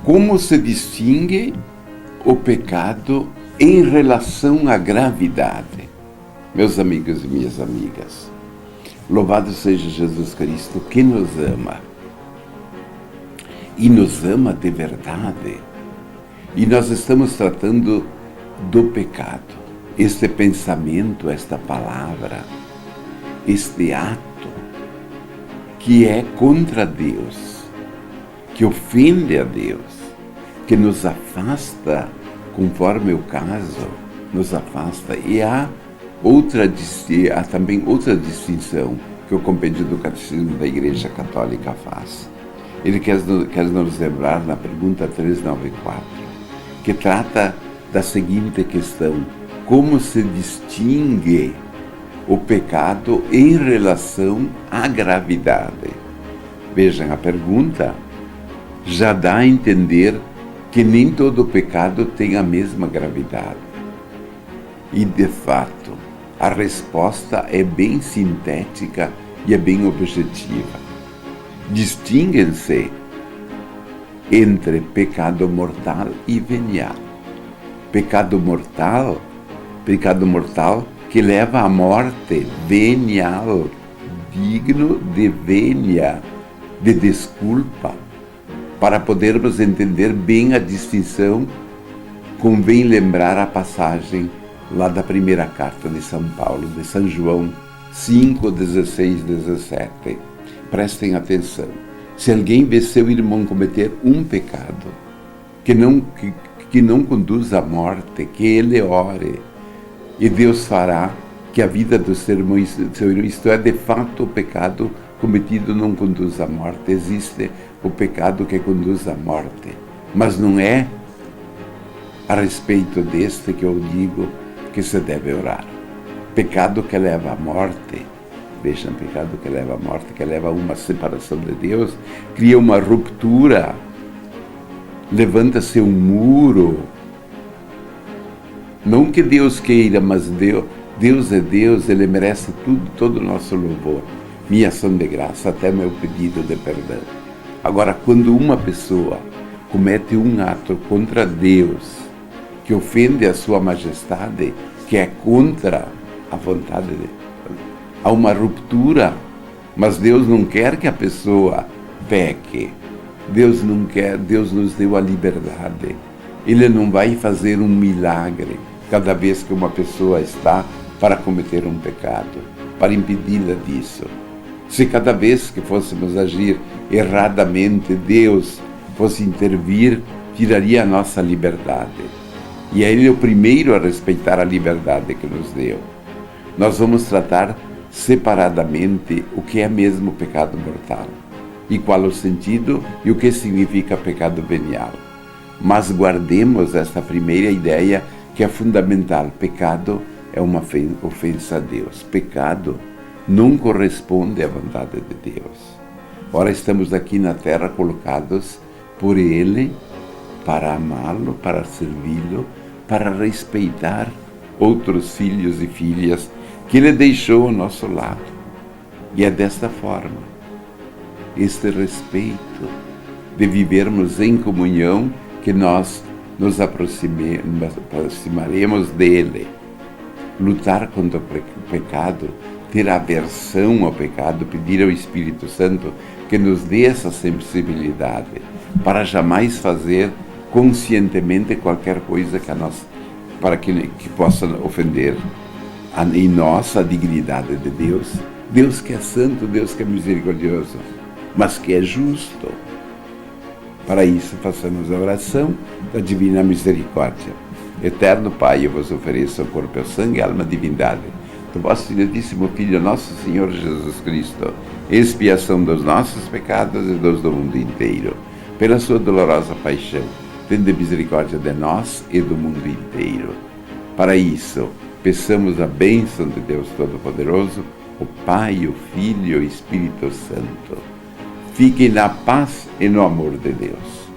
Como se distingue o pecado em relação à gravidade? Meus amigos e minhas amigas, louvado seja Jesus Cristo, que nos ama. E nos ama de verdade. E nós estamos tratando do pecado. Este pensamento, esta palavra, este ato que é contra Deus, que ofende a Deus, que nos afasta, conforme o caso, nos afasta. E há também outra distinção que o Compêndio do Catecismo da Igreja Católica faz. Ele quer nos lembrar na pergunta 394, que trata da seguinte questão: como se distingue o pecado em relação à gravidade? Vejam, a pergunta já dá a entender que nem todo pecado tem a mesma gravidade. E, de fato, a resposta é bem sintética e é bem objetiva. Distinguem-se entre pecado mortal e venial. Pecado mortal que leva à morte, venial, digno de vênia, de desculpa. Para podermos entender bem a distinção, convém lembrar a passagem lá da primeira carta de São Paulo, de São João 5, 16, 17. Prestem atenção. Se alguém vê seu irmão cometer um pecado que não conduz à morte, que ele ore, e Deus fará que a vida do seu irmão, isto é, de fato, o pecado cometido não conduz à morte. Existe o pecado que conduz à morte, mas não é a respeito deste que eu digo que se deve orar. Pecado que leva à morte, vejam, pecado que leva à morte, que leva a uma separação de Deus, cria uma ruptura, levanta-se um muro. Não que Deus queira, mas Deus é Deus, Ele merece tudo, todo o nosso louvor, minha ação de graça, até meu pedido de perdão. Agora, quando uma pessoa comete um ato contra Deus, que ofende a sua majestade, que é contra a vontade de Deus, há uma ruptura, mas Deus não quer que a pessoa peque. Deus não quer, Deus nos deu a liberdade. Ele não vai fazer um milagre cada vez que uma pessoa está para cometer um pecado, para impedi-la disso. Se cada vez que fôssemos agir erradamente, Deus fosse intervir, tiraria a nossa liberdade. E é Ele o primeiro a respeitar a liberdade que nos deu. Nós vamos tratar separadamente o que é mesmo pecado mortal, e qual o sentido e o que significa pecado venial. Mas guardemos esta primeira ideia que é fundamental. Pecado é uma ofensa a Deus. Pecado não corresponde à vontade de Deus. Ora, estamos aqui na terra colocados por Ele para amá-lo, para servi-lo, para respeitar outros filhos e filhas que Ele deixou ao nosso lado. E é desta forma, este respeito de vivermos em comunhão, que nós nos aproximaremos dEle. Lutar contra o pecado, ter aversão ao pecado, pedir ao Espírito Santo que nos dê essa sensibilidade para jamais fazer conscientemente qualquer coisa que possa ofender em nós a dignidade de Deus. Deus que é santo, Deus que é misericordioso, mas que é justo. Para isso, façamos a oração da Divina Misericórdia. Eterno Pai, eu vos ofereço o corpo, o sangue e a alma, divindade do vosso diletíssimo Filho, nosso Senhor Jesus Cristo, expiação dos nossos pecados e dos do mundo inteiro. Pela sua dolorosa paixão, tende misericórdia de nós e do mundo inteiro. Para isso, peçamos a bênção de Deus Todo-Poderoso, o Pai, o Filho e o Espírito Santo. Fiquem na paz e no amor de Deus.